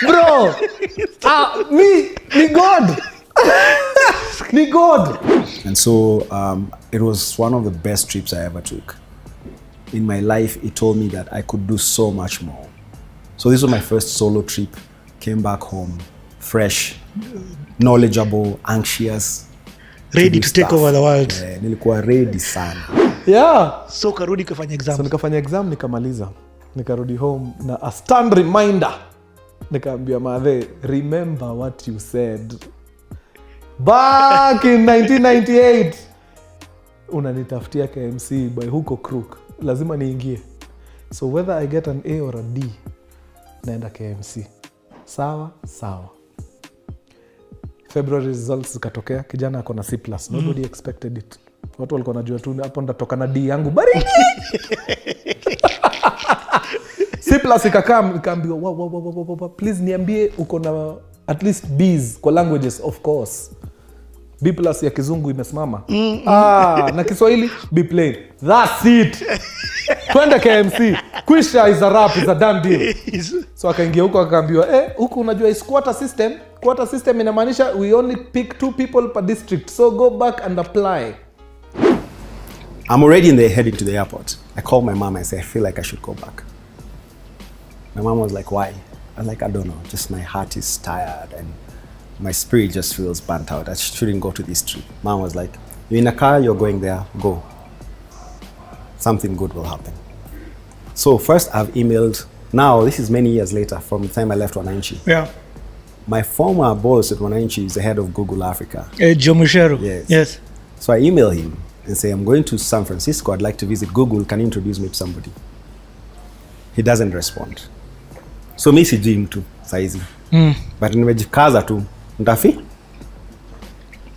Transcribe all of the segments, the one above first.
Bro, ni God. Ni God. And so it was one of the best trips I ever took. In my life, it told me that I could do so much more. So this was my first solo trip. Came back home, fresh, knowledgeable, anxious. Ready to take over the world. Nilikuwa ready sana. Yeah. So karudi kufanya exam. So nikafanya exam nikamaliza. Nikarudi home na a stand reminder. Nikaambia madhe, remember what you said back in 1998. Unanitafutia KMC by hook or crook. Lazima niingie. So whether I get an A or a D, naenda KMC. Sawa. February results zikatokea, kijana ako na C+. Nobody expected it. Watu walikuwa najua tu hapo ndatoka na D yangu bariki. C+ ikakaa, ikaambiwa wow, please niambie uko na at least B's kwa languages, of course. B+ ya kizungu imesimama. Na Kiswahili B plain. That's it. Twende KMC. Kwisha is a rap, is a done deal. So akaingia huko akaambiwa, huko unajua is quarter system. Quarter system inamaanisha we only pick 2 people per district. So go back and apply. I'm already in the heading to the airport. I called my mom and said, I feel like I should go back. My mom was like, why? I was like, I don't know. Just my heart is tired and my spirit just feels burnt out. I shouldn't go to this trip. Mom was like, you're in a car, you're going there, go. Something good will happen. So first I've emailed, now this is many years later from the time I left Wananchi. Yeah. My former boss at Wananchi is the head of Google Africa. Gichuru. Yes. So I email him and say, I'm going to San Francisco, I'd like to visit Google, can you introduce me to somebody? He doesn't respond. So mi sijui mtu saizi. But nimejikaza tu. Ndafi?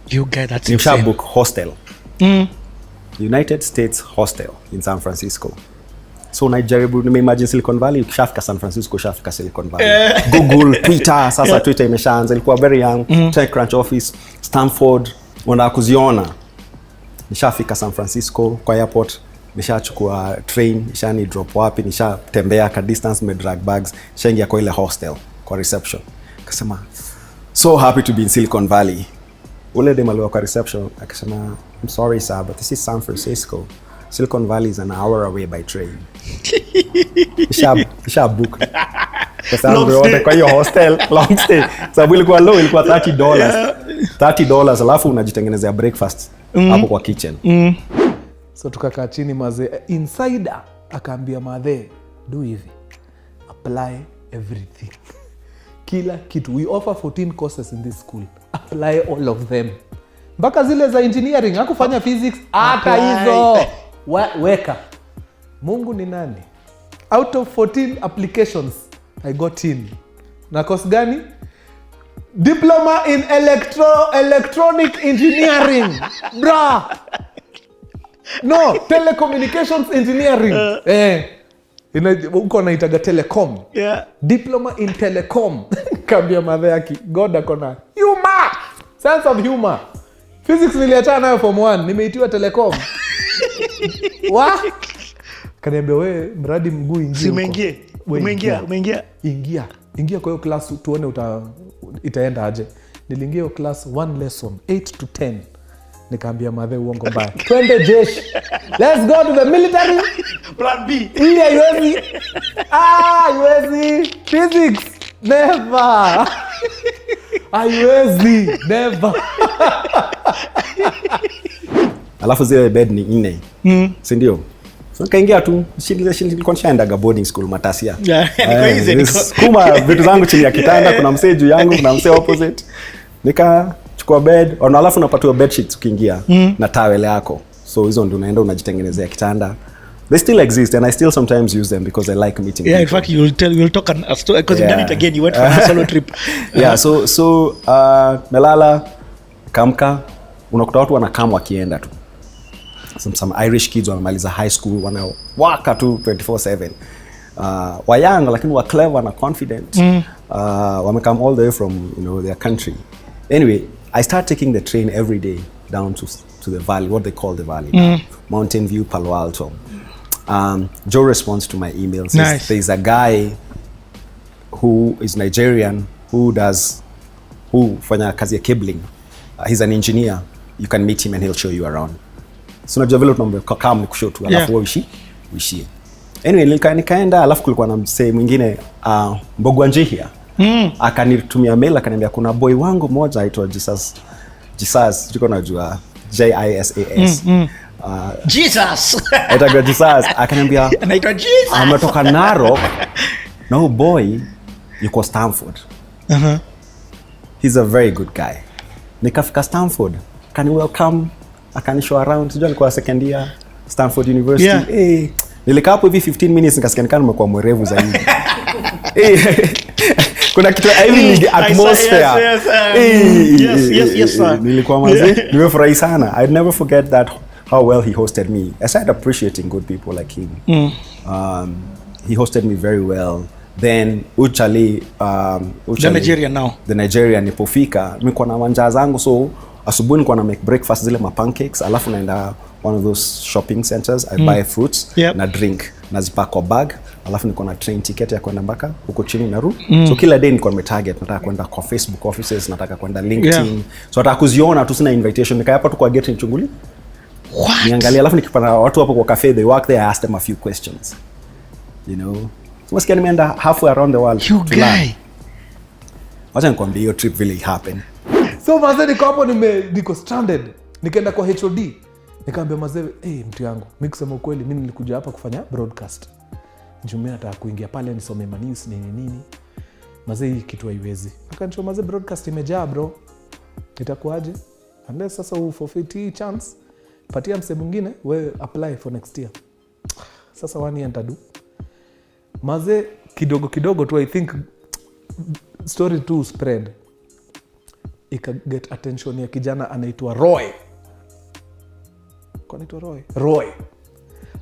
You get that. Nimesha book hostel. United States Hostel in San Francisco. So najaribu, nimeimagine Silicon Valley, ukishafika San Francisco, ukishafika Silicon Valley. Google, Twitter, sasa Twitter imeshaanza, ilikuwa very young, TechCrunch office, Stanford, unataka kuziona. Nishafika San Francisco kwa airport, nishachukua train, nishani drop wapi, nishatembea ka distance, me drag bags, nishaingia kwa ile hostel, kwa reception. Akasema, so happy to be in Silicon Valley. Ule dem aliwa kwa reception, akasema, I'm sorry sir, but this is San Francisco. Silicon Valley is an hour away by train. Nisha book. Kwa hiyo hostel, long stay. Sababu ilikuwa low, ilikuwa $30. $30, alafu unajitengenezea breakfast hapo kwa kitchen. So tukakaa chini mazee, insider akaambia madhe, do hivi, apply everything. Kila kitu. We offer 14 courses in this school. Apply all of them. Mpaka zile za engineering, hakufanya physics, hata hizo. Weka. Mungu ni nani? Out of 14 applications, I got in. Na course gani? Diploma in electronic engineering. Bra. No, telecommunications engineering. Uko naitaga telecom. Yeah. Diploma in telecom. Kambia madhe yaki, God akona humor. Sense of humor. Physics niliachana nayo form 1, nimeitiwa telecom. Kaniambia wewe mradi mguu ingia. Si umeingia. Ingia kwa hiyo class tuone itaenda aje. Niliingia hiyo class 1 lesson 8 to 10. Nikaambia madhe uongo mbaya. Twende jeshi. Let's go to the military. Plan B. Haiwezi. Physics never. Haiwezi never. Alafu zile bed ni 4. Si ndio? So kaingia tu, nilikuwa nishaendaga boarding school Matasia. Kuma vitu zangu chini ya kitanda, kuna msee juu yangu, kuna msee opposite. Nikachukua bed, alafu unapatiwa bed sheets ukiingia na towel yako. So hizo ndio unaenda unajitengenezea kitanda. They still exist and I still sometimes use them because I like meeting people. In fact you'll talk a story because you've done it again. You went for a solo trip. So melala kamka, unakuta watu wanakam wakienda tu. Some Irish kids wamemaliza high school wanawaka tu 24/7. Wayanga lakini wa clever na confident. Wamekam all the way from their country. Anyway, I start taking the train every day down to the valley, what they call the valley, Mountain View, Palo Alto. Joe responds to my email, says, nice. There's a guy who is Nigerian, who fanya kazi ya cabling. He's an engineer. You can meet him and he'll show you around. So unajua vile tunaomba kama ni kushow tu alafu uishi. Anyway, nikaenda alafu kulikuwa na msee mwingine Mbogwa Njihia. Akanitumia mail akaniambia kuna boy wangu mmoja aitwa Jesus, tuko najua JISAS. Jesus. Aitwa Jesus. Akaniambia anaitwa Jesus. Ametoka Narok. Na huyo boy yuko Stanford. He's a very good guy. Nikafika Stanford. Can you welcome? Akanishow around. Sijua nilikuwa second year Stanford University. Yeah. Hey, nilikaa hapo hivi 15 minutes nikasikia nikana nimekuwa mwerevu zaidi. Kuna kitu hivi atmosphere. Yes sir. Nilikuwa mazee. Nimefurahi sana. I'd never forget that how well he hosted me. I started appreciating good people like him. He hosted me very well. Then Uchali the Nigerian now. The Nigerian nipofika nilikuwa na wanja zangu, so asubuhi nilikuwa na make breakfast zile pancakes, alafu naenda one of those shopping centers. I buy fruits na drink nazipa kwa bag, alafu niko na train ticket ya kwenda mpaka huko chini Naru. So kila day niko na target, nataka kwenda kwa Facebook offices, nataka kwenda LinkedIn. So nataka kuziona tu, sina invitation, nikaa hapa tu kwa gate nichungulie. What? Niangalia, alafu nikipata watu hapo kwa cafe, they work there, I ask them a few questions. You know, so what's nimeenda halfway around the world. You guy. Wacha nikwambie hiyo trip really happened. So mazee niko hapo niko stranded. Nikaenda kwa HOD. Nikaambia mazee, mtu yangu, mimi kusema ukweli mimi nilikuja hapa kufanya broadcast. Njoo nataka kuingia pale nisome news nini. Mazee hii kitu haiwezi. Akanishow mazee broadcast imejaa bro. Itakuaje? Unless sasa forfeit hii chance. Patia mse mwingine, wewe apply for next year. Sasa 1 year nitadu. Mazee kidogo tu, I think story to spread. Ika get attention ya kijana anaitwa Roy. Kwa anaitwa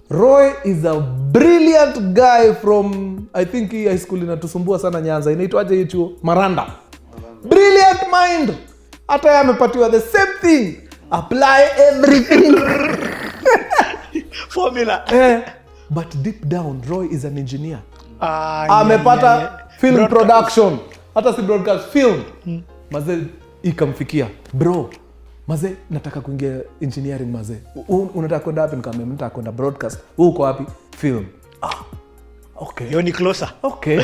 Roy is a brilliant guy from, I think high school inatusumbua sana Nyanza. Inaitwaje hiyo chuo? Maranda. Brilliant mind. Hata yeye amepatiwa the same thing. Apply everything. Formula. But deep down Roy is an engineer. Amepata film broadcast. Production. Hata si broadcast, film. Mazee ikamfikia. Bro, mazee nataka kuingia engineering mazee. Unataka kwenda wapi? Nikamwambia nataka kwenda broadcast. Uko wapi? Film. Okay. You're ni closer. Okay.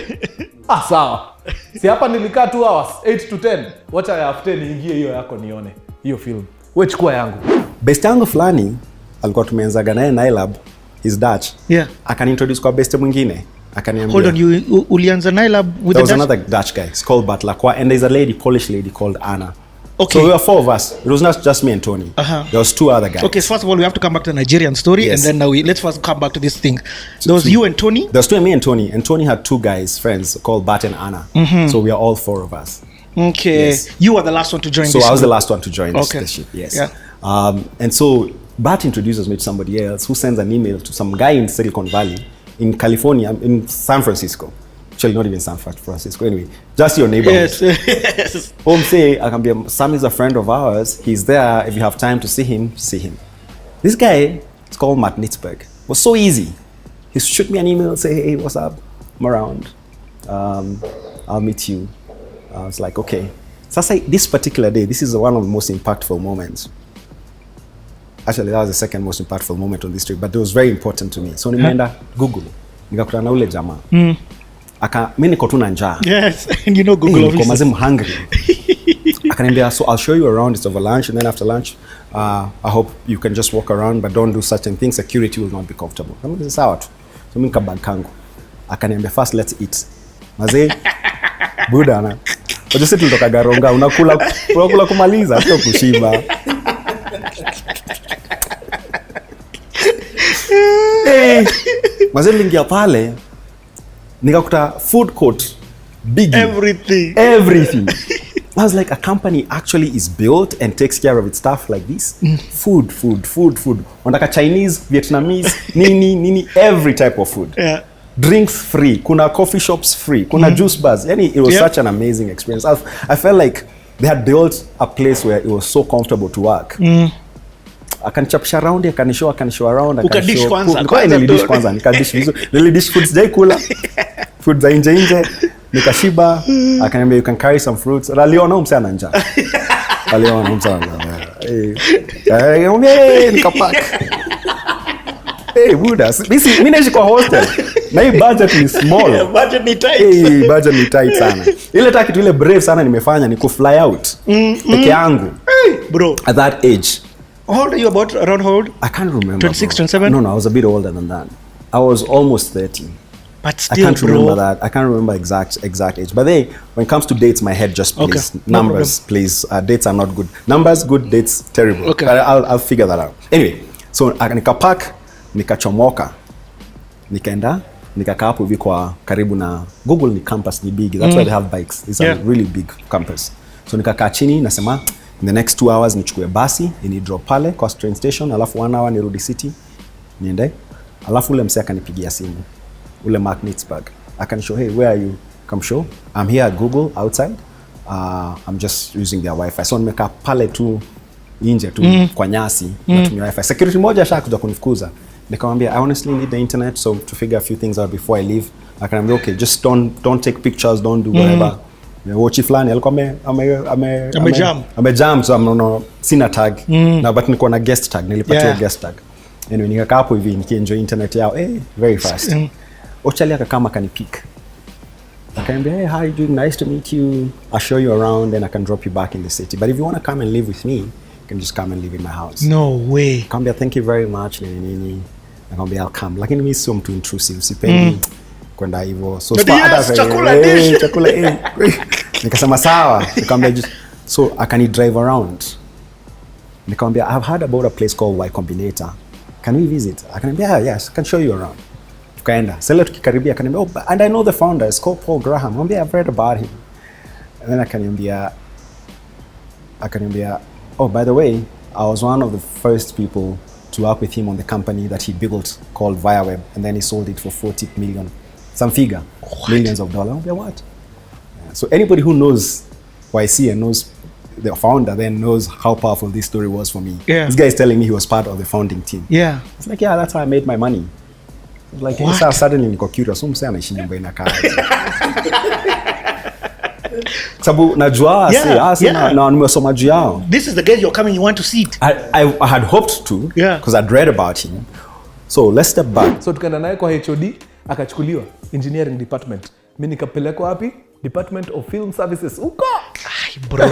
Sawa. Si hapa nilikaa 2 hours, 8 to 10. Wacha ya after niingie hiyo yako nione. Hiyo film. Wewe chukua yangu. Best yangu fulani alikuwa tumeanzaga naye Nylab, he's Dutch. Yeah. Akaniintroduce kwa best mwingine. Akaniambia, hold on, you ulianza Nylab with there was another Dutch guy. It's called Batlakwa, and there's a lady, Polish lady called Anna. Okay. So we were 4 of us. It was not just me and Tony. There was 2 other guys. Okay, so first of all, we have to come back to the Nigerian story, yes. And then now let's first come back to this thing. There was you and Tony? There was me and Tony. And Tony had 2 guys, friends, called Baton and Anna. So we are all 4 of us. Okay. Yes. You were the last one to join so this I was group. the last one to join this ship, yes. Yeah. And so Bat introduces me to somebody else who sends an email to some guy in Silicon Valley, in California, in San Francisco. Actually, not even San Francisco. Anyway, just your neighborhood. Yes. Home say, Sam is a friend of ours. He's there. If you have time to see him, see him. This guy, it's called Matt Nitzberg. It was so easy. He shoot me an email, say, hey, what's up? I'm around. I'll meet you. I was like, okay. So I say, this particular day, this is one of the most impactful moments. Actually, that was the second most impactful moment on this trip, but it was very important to me. So nimeenda Google, nikakutana na ule jamaa. Mimi niko tu na njaa. Yes, and you know Google obviously. I'm hungry. Akaniambia, so I'll show you around. It's over lunch, and then after lunch, I hope you can just walk around, but don't do certain things. Security will not be comfortable. Kama sawa tu. So mimi nikabag kangu. Akaniambia, first let's eat. Mazee, buda na. Unajua sisi tulitoka Garonga, unakula kumaliza, sio kushiba. Mazee lingia pale, nikakuta food court, big. Everything. I was like, a company actually is built and takes care of its stuff like this. Food. Wanataka Chinese, Vietnamese, nini, every type of food. Yeah. Drinks free, kuna coffee shops free, kuna juice bars. It was such an amazing experience. I felt like they had built a place where it was so comfortable to work. Akanichapisha around, akanishow around, ukadish kwanza. Niladish kwanza, nikadish vizuri. Nilidish food sijai kula. Food za nje. nikashiba. Akaniambia you can carry some fruits. Aliona msana na njaa. Aliona msana na njaa. Nikapack. Hey Buddha, mimi naishi kwa hostel. Na hii budget ni small. Budget ni tight. Hey, budget ni tight sana. Ile kitu ile brave sana nimefanya ni kufly out. Peke yangu. Hey, bro. At that age. How old are you about? Around how old? I can't remember. 26, 27? No, I was a bit older than that. I was almost 30. But still, I can't remember that. I can't remember exact age. But then, when it comes to dates, my head just plays. Okay. No Numbers, please. Dates are not good. Numbers, good. Dates, terrible. Okay. But I'll figure that out. Anyway, so nikapack, nikachomoka, nikaenda, nikakaa hapo hivi kwa karibu na Google ni campus ni big. That's why they have bikes. It's a really big campus. So nikakaa chini, nasema, in the next 2 hours nichukue basi, ni drop pale kwa train station, alafu 1 hour nirudi city, niende. Alafu ule msee akanipigia simu. Ule Mark Nitzberg. I can show, hey, where are you? Come show. I'm here at Google outside. I'm just using their Wi-Fi. So nimekaa pale tu nje tu kwa nyasi natumia Wi-Fi. Security moja ashakuja kunifukuza. Nikamwambia I honestly need the internet so to figure a few things out before I leave. Akaniambia okay, just don't take pictures, don't do whatever. Watch flani alikuwa amejam so no sina tag. Na but niko na guest tag, nilipatiwa guest tag. Anyway, nikakaa hapo hivi nikienjoy internet yao very fast. Ochali akakama akanipick. Akaniambia, hey, how are you doing? Nice to meet you. I'll show you around and I can drop you back in the city. But if you want to come and live with me, you can just come and live in my house. No way. Akaniambia, thank you very much. Akaniambia, I'll come. Lakini mimi sio mtu intrusive. Sipendi kwenda hivyo. So chakula dish. Nikasema sawa. Akaniambia just so akani drive around. Nikamwambia, I've heard about a place called Y Combinator. Can we visit? Akaniambia, yes, I can show you around. Tukaenda. Sasa tukikaribia akaniambia, oh, and I know the founder, it's called Paul Graham. Mwambia, I've read about him. And then akaniambia, oh, by the way, I was one of the first people to work with him on the company that he built called ViaWeb, and then he sold it for 40 million, some figure, millions of dollars. Mwambia, what? Yeah. So anybody who knows YC and knows the founder then knows how powerful this story was for me. Yeah. This guy is telling me he was part of the founding team. Yeah. It's like, yeah, that's how I made my money. Like, suddenly niko curious. Mse anaishi nyumba inakaa. Sababu najua na nimesoma juu yao. This is the guy you're coming, you want to see it. I had hoped to because I'd read about him. So let's step back. So tukaenda naye kwa HOD akachukuliwa engineering department. Mimi nikapelekwa wapi? Department of Film Services. Uko. Ay, bro.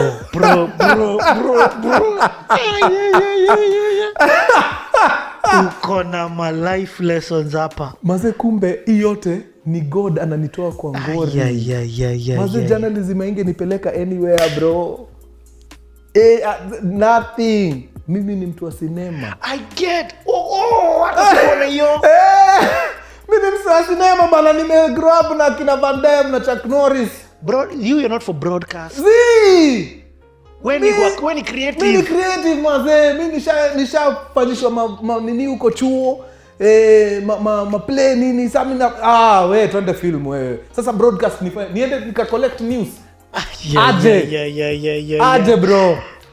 Uko na ma life lessons hapa. Maze kumbe hii yote ni God ananitoa kwa ngori. Maze journalism inge nipeleka anywhere bro. Nothing. Mimi ni mtu wa cinema. I get. Hata sione hiyo. Mimi ni mtu wa cinema bana, nime grow up na kina Van Damme na Chuck Norris. Bro, you're not for broadcast. See? When you creative. Mimi creative maze. Mimi nishafanyishwa nini huko chuo. Play nini. Sasa wewe twende film wewe. Sasa broadcast niende nika collect news. Aje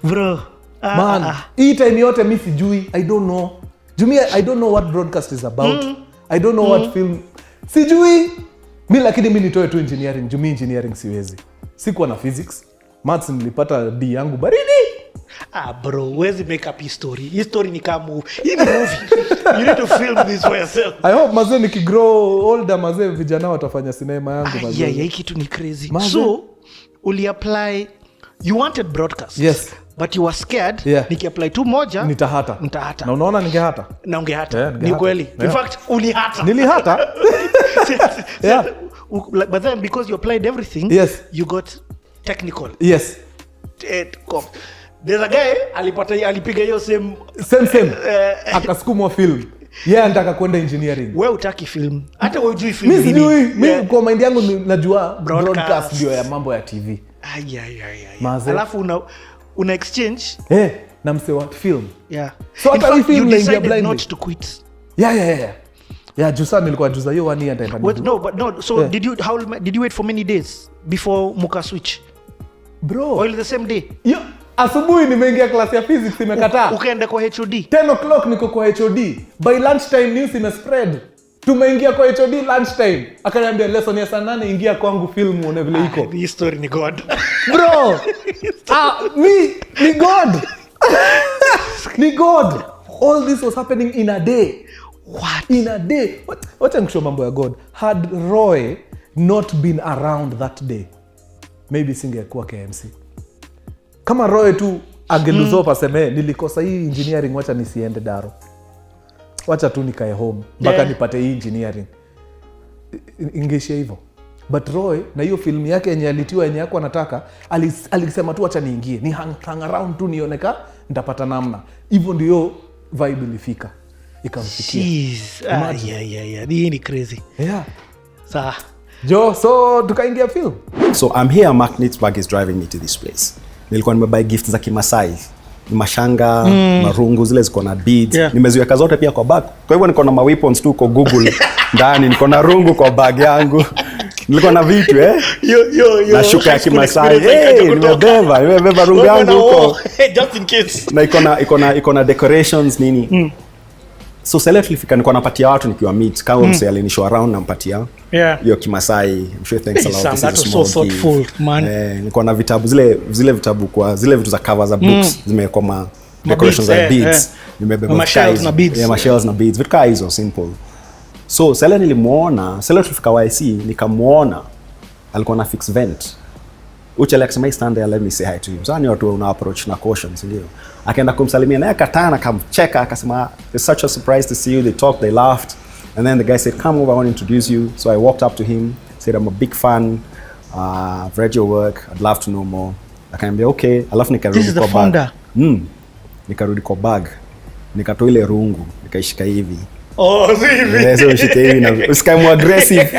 bro. Man, hii time yote mimi sijui. I don't know. Jumia, I don't know what broadcast is about. I don't know what film. Sijui. Mimi lakini mimi nitoe tu engineering. Jumia engineering siwezi. Sikuwa na physics. Maths nilipata D yangu baridi. Bro, where's the make up history? History ni kama movie. Hii ni movie. You need to film this for yourself. I hope maze nikigrow older maze vijana watafanya cinema yangu maze. Yeah, hii kitu ni crazy. So, uli apply, you wanted broadcast. Yes. But you were scared. Niki apply tu moja. Nitahata. Na unaona ningehata. Na ungehata. Ni kweli. In fact, ulihata. Nilihata. Yeah. But then because you applied everything, you got technical. Yes. There's a guy alipiga hiyo same akasukumwa film. Anataka kwenda engineering. Wewe utaki film. Hata wewe hujui film nini. Mimi kwa mind yangu najua broadcast ndio ya mambo ya TV. Alafu una exchange na mse wa film. So hata hii film inaingia blind not to quit. Jusa nilikuwa juza hiyo 1 year ndio. No. So did you wait for many days before muka switch? Bro. Or the same day? Asubuhi nimeingia class ya physics imekataa. Ukaenda kwa HOD. 10 o'clock niko kwa HOD. By lunch time news ina spread. Tumeingia kwa HOD lunchtime. Akaniambia lesson ya saa 8 ingia kwangu film uone vile iko. Hii story ni God. Bro. Ni God. Ni God. All this was happening in a day. What? In a day. Wacha nikushow mambo ya God. Had Roy not been around that day, maybe singekuwa KMC. Kama Roy tu angeluzo paseme nilikosa hii engineering, wacha nisiende Daro. Wacha tu nikae home mpaka nipate hii engineering. Ingeishia hivyo. But Roy na hiyo film yake yenye alitiwa yenye yako anataka, alisema tu acha niingie. Ni hang around tu nioneka nitapata namna. Hivyo ndio vibe ilifika. Ikamfikia. Yeah. Hii ni crazy. Yeah. Sawa. So tukaingia film. So I'm here, Mark Nitzberg is driving me to this place. Nilikuwa nimebuy gifts za Kimasai. Mashanga, marungu zile ziko na beads. Nimeziweka zote pia kwa bag. Kwa hivyo niko na ma weapons tu kwa Google ndani, niko na rungu kwa bag yangu. Nilikuwa na vitu na shuka ya Kimasai. Nimebeba rungu yangu huko. Just in case. Na iko na decorations nini. So selectively fika niko napatia watu nikiwa meet kama msee alinishow around nampatia. Hiyo Kimasai. I'm sure thanks a lot. That was so thoughtful, man. Niko na vitabu zile vitabu kwa zile vitu za cover za books zimewekwa ma decorations za beads. Nimebeba mashells na beads. Mashells na beads. Vitu kama hizo simple. So sele nilimuona, sele tulifika YC nikamuona alikuwa na fix vent. Uchele akisema stand there, let me say hi to him. So ni watu una approach na caution, ndio. Akaenda kumsalimia naye akatana akamcheka akasema it's such a surprise to see you. They talked, they laughed. And then the guy said, come over, I want to introduce you. So I walked up to him, said, I'm a big fan. I've read your work. I'd love to know more. Akaniambia, okay. Alafu nikarudi kwa bag. Nikarudi kwa bag. Nikatoa ile rungu. Nikaishika hivi. Hivi. So shika hivi na usikae aggressive.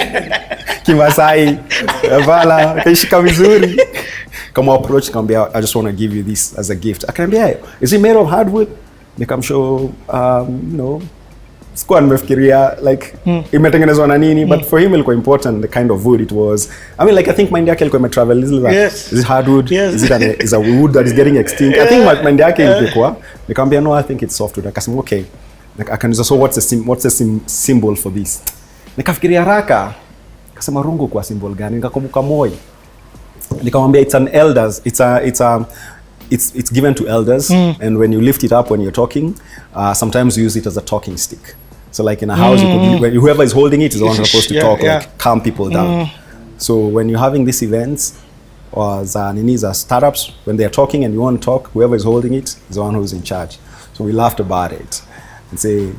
Kimasai. Vala. Nikaishika vizuri. Kama approach, nikamwambia, I just want to give you this as a gift. Akaniambia, is it made of hardwood? Nikamshow, sikuwa nimefikiria like imetengenezwa na nini, but for him ilikuwa important the kind of wood it was. I mean, like I think mind yake ilikuwa imetravel is it hardwood? Is it is a wood that is getting extinct? I think mind yake ilikuwa nikamwambia no, I think it's softwood. Akasema okay. Akaniuliza so what's the symbol for this? Nikafikiria haraka. Akasema rungu kwa symbol gani? Nikakumbuka moi. Nikamwambia it's an elders, it's given to elders, and when you lift it up when you're talking, sometimes you use it as a talking stick. So like in a house, whoever is holding it is the one who's supposed to talk, like calm people down. So when you're having these events, or za startups, when they're talking and you want to talk, whoever is holding it is the one who's in charge. So we laughed about it and say,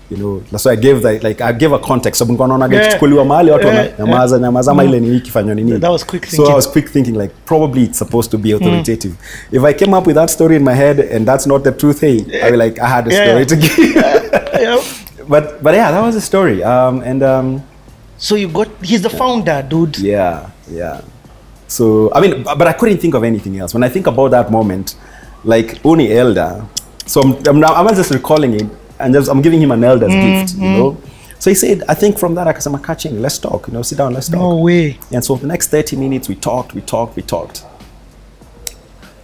that's why I gave a context. So naona kichukuliwa mahali watu wananyamaza ama ile ni ikifanywa nini. That was quick thinking. So I was quick thinking like probably it's supposed to be authoritative. If I came up with that story in my head and that's not the truth, I will like I had a story to give. But yeah, that was the story. So he's the founder, dude. Yeah. So I mean, but I couldn't think of anything else. When I think about that moment, like Uni Elder. So I'm just recalling it. And I'm giving him an elder's gift, So he said, I think from that, akasema catching, let's talk, sit down, let's talk. No way. And so the next 30 minutes, we talked.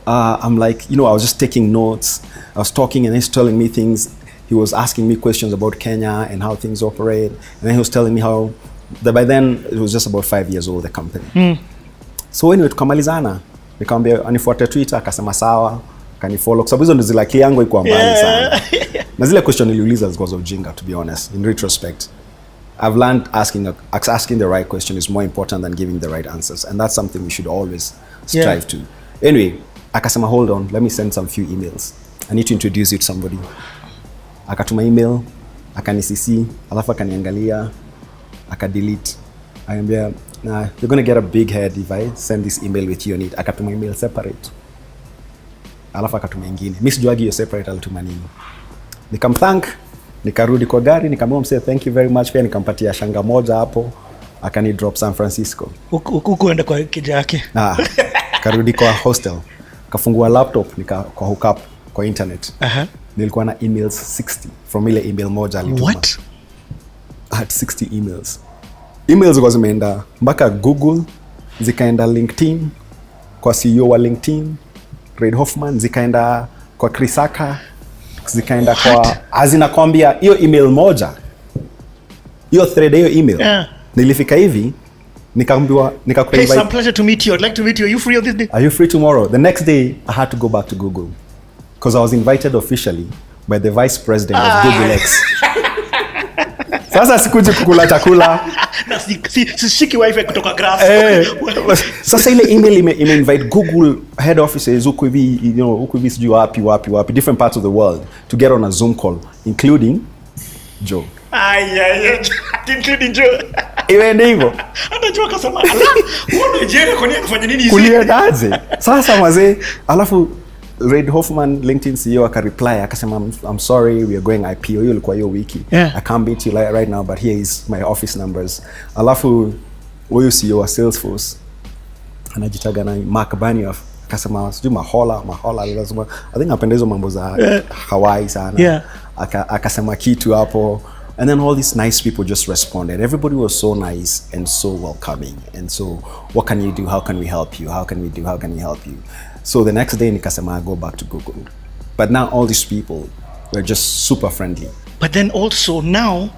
I'm like, I was just taking notes. I was talking and he's telling me things. He was asking me questions about Kenya and how things operate. And then he was telling me how, by then, it was just about 5 years old, the company. So anyway, tukamalizana. Nikamwambia, anifuate Twitter, akasema sawa. Kanifollow. Kwa sababu hizo ndo zile akili yangu iko mbali sana. Na zile question niliuliza zilikuwa ujinga, to be honest. In retrospect, I've learned asking the right question is more important than giving the right answers, and that's something we should always strive to. Anyway, akasema hold on, let me send some few emails. I need to introduce you to somebody. Akatuma email, akanisisi, alafu akaniangalia, akadelete. Akaniambia, nah, you're going to get a big head if I send this email with you on it. Akatuma email separate. Alafu akatuma ingine. Mimi sijuagi hiyo separate alituma nini. Nikamthank, nikarudi kwa gari, nikamwambia thank you very much, pia nikampatia shanga moja hapo, akani drop San Francisco. Ukuenda kwa kija yake. Karudi kwa hostel. Kafungua laptop kwa hook up kwa internet. Nilikuwa na emails 60 from ile email moja alituma. What? I had 60 emails. Emails kwa zimeenda mpaka Google, zikaenda LinkedIn, kwa CEO wa LinkedIn, Reid Hoffman, zikaenda kwa Krisaka, zikaenda kwa azinakwambia hiyo email moja hiyo thread hiyo email nilifika hivi nikaambiwa hey, some pleasure to meet you. I'd like to meet you. Are you free on this day? Are you free tomorrow? The next day I had to go back to Google because I was invited officially by the vice president of Google X. Sasa sikuji kukula chakula na sishiki wifi kutoka grass. Sasa ile email invite Google head offices huko hivi, you know, huko hivi sijui wapi different parts of the world to get on a Zoom call including Joe. Including Joe. Iwe ndivyo. Anajua kasema ala, uone Jerry kwa nini anafanya nini hizi? Kuliendaje? Sasa mzee, alafu Reid Hoffman LinkedIn CEO akareply akasema I'm sorry we are going IPO. Hiyo ilikuwa hiyo wiki. I can't beat you right now but here is my office numbers. Alafu huyo CEO wa Salesforce anajitaga na Mark Benioff akasema sijui mahola lazima I think apendezo mambo za Hawaii sana. Akasema kitu hapo. And then all these nice people just responded. Everybody was so nice and so welcoming. And so, what can you do? How can we help you? How can we do? How can we help you? So the next day, nikasema I go back to Google. But now all these people were just super friendly. But then also now,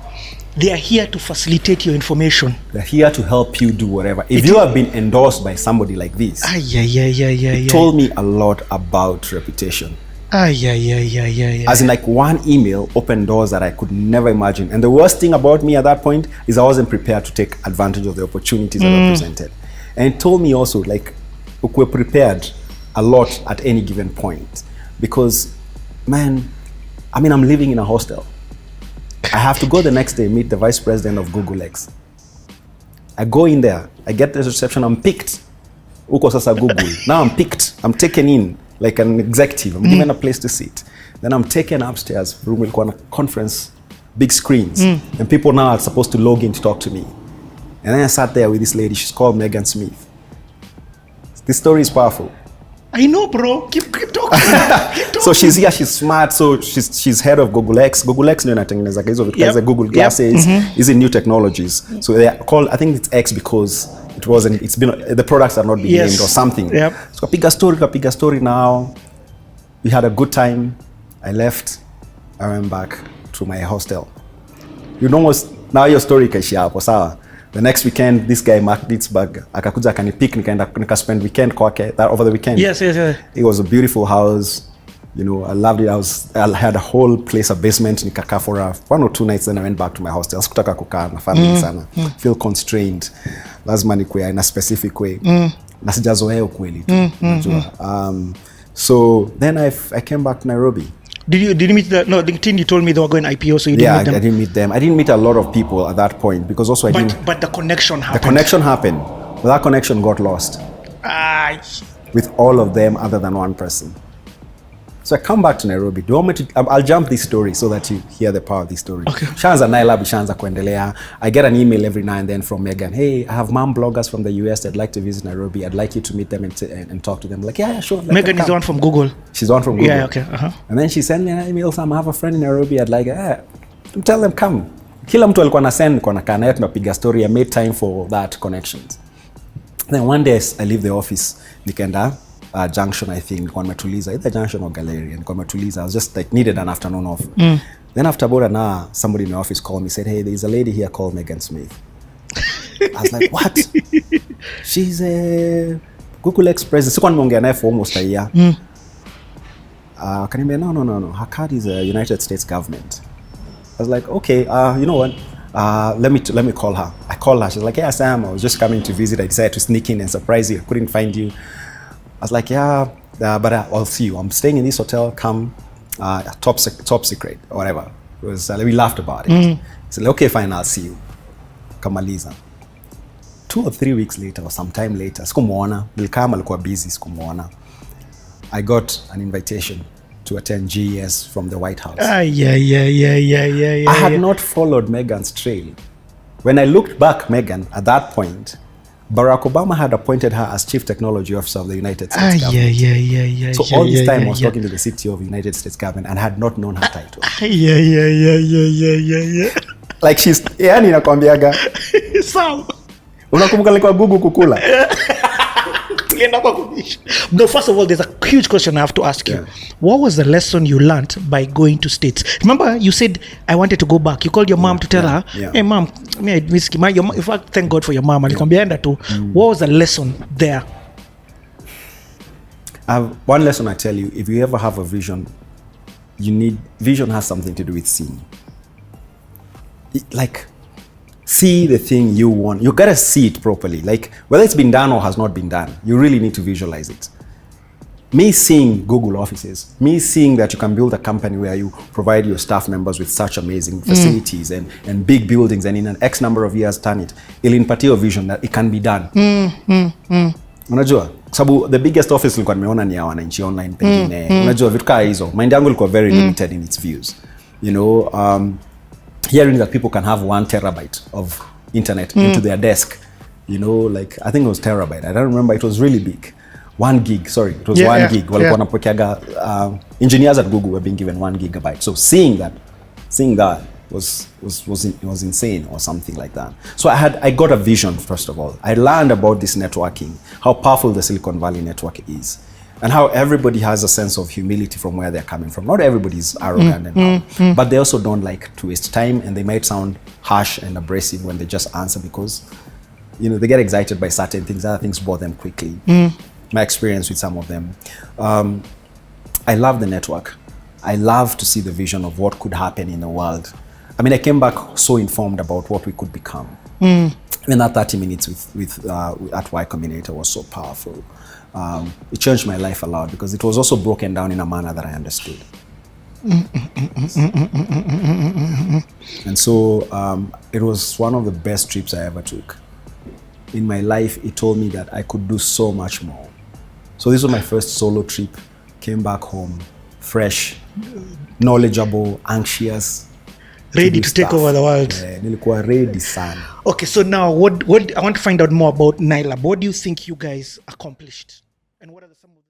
they are here to facilitate your information. They're here to help you do whatever. If you have been endorsed by somebody like this, it told me a lot about reputation. As in like one email opened doors that I could never imagine. And the worst thing about me at that point is I wasn't prepared to take advantage of the opportunities that were presented. And it told me also like we're prepared a lot at any given point. Because man, I mean, I'm living in a hostel. I have to go the next day meet the vice president of Google X. I go in there, I get the reception, I'm picked. Uko sasa Google. Now I'm picked, I'm taken in. Like an executive, I'm given a place to sit. Then I'm taken upstairs, room will go on a conference, big screens, and people now are supposed to log in to talk to me. And then I sat there with this lady, she's called Megan Smith. This story is powerful. I know, bro. Keep talking. Keep talking. So she's here, she's smart, so she's head of Google X. Google X ndio inatengeneza hizo vitu Google Glasses, is in new technologies. So they are called, I think it's X because the products are not being named or something. So kapiga story now. We had a good time. I left. I went back to my hostel. You know what? Now your story kaishia hapo sawa. The next weekend this guy Mark Ditzberg akakuja akanipick nika spend weekend kwake that over the weekend. Yes. It was a beautiful house. You know, I loved it. I had a whole place, a basement, nikakaa for 1 or 2 nights, then I went back to my hostel. Sikutaka kukaa na family sana. Feel constrained. Lazima nikuwe in a specific way. Na sijazoea ukweli tu. So then I came back to Nairobi. Did you meet the team? You told me they were going IPO, so you didn't meet them? I didn't meet them. I didn't meet a lot of people at that point because also But the connection happened. The connection happened. But that connection got lost. With all of them other than one person. So I come back to Nairobi. Do you want me to? I'll jump this story so that you hear the power of this story. Okay. Shanza Naila Bishanza kuendelea. I get an email every now and then from Megan. Hey, I have mom bloggers from the US that'd like to visit Nairobi. I'd like you to meet them and talk to them. Like, yeah, sure. Megan is the one from Google. She's the one from Google. Yeah, okay. And then she sent me an email. I have a friend in Nairobi. I'd like, tell them come. Kila mtu alikuwa na send kwa nakana yetu tunapiga story. I made time for that connections. Then one day I leave the office. Nikaenda Junction, I think, nilikuwa nimetuliza either Junction or Galleria, nilikuwa nimetuliza. I was just like needed an afternoon off. Then after about an hour, somebody in my office called me, said, hey, there's a lady here called Megan Smith. I was like, what? She's a Google X president. Sikuwa nimeongea naye for almost a year. Kaniambia, no. Her card is a United States government. I was like, okay, you know what? Let me call her. I called her. She's like, yeah, Sam, I was just coming to visit. I decided to sneak in and surprise you. I couldn't find you. I was like, yeah, but I'll see you. I'm staying in this hotel. Come, top secret or whatever. It was, we laughed about it. I said, okay, fine, I'll see you. Kamaliza. 2 or 3 weeks later or sometime later, sikumuona. Nilikama alikuwa busy, sikumuona. I got an invitation to attend GES from the White House. I had not followed Megan's trail. When I looked back, Megan, at that point, Barack Obama had appointed her as Chief Technology Officer of the United States government. So all this time I was talking to the CTO of the United States government and had not known her title. Like she's, yani nakwambiaga. Sawa. Unakumbuka nilikuwa Google kukula? tulienda kwa kubisha. No, first of all, there's a huge question I have to ask you. Yeah. What was the lesson you learned by going to States? Remember, you said, I wanted to go back. You called your mom to tell her, hey, mom, I miss you. In fact, thank God for your mom. Alikwambia enda tu. What was the lesson there? One lesson I tell you, if you ever have a vision, vision has something to do with seeing. Like, see the thing you want. You gotta see it properly. Like, whether it's been done or has not been done, you really need to visualize it. Me seeing Google offices, me seeing that you can build a company where you provide your staff members with such amazing facilities and big buildings, and in an X number of years turn it, ilinipatia a vision that it can be done. Unajua, sababu the biggest office nilikuwa nimeona ni ya wananchi online pengine. Unajua vitu kama hizo. Mind yangu ilikuwa very limited in its views. You know, hearing that people can have 1 terabyte of internet into their desk, you know, like I think it was terabyte. I don't remember. It was really big. 1 gig, sorry. It was 1 gig. Walikuwa wanapokeaga, engineers at Google were being given 1 gigabyte. So seeing that was insane or something like that. So I got a vision, first of all. I learned about this networking, how powerful the Silicon Valley network is, and how everybody has a sense of humility from where they're coming from. Not everybody is arrogant and all, but they also don't like to waste time, and they might sound harsh and abrasive when they just answer because, you know, they get excited by certain things. Other things bore them quickly. My experience with some of them. I love the network. I love to see the vision of what could happen in the world. I mean, I came back so informed about what we could become. I mean, that 30 minutes at Y Combinator was so powerful. It changed my life a lot because it was also broken down in a manner that I understood. And so it was one of the best trips I ever took. In my life, it told me that I could do so much more. So this was my first solo trip. Came back home, fresh, knowledgeable, anxious, ready to take over the world. Nilikuwa ready sana. Okay, so now what I want to find out more about Nylab. What do you think you guys accomplished? And what are some of the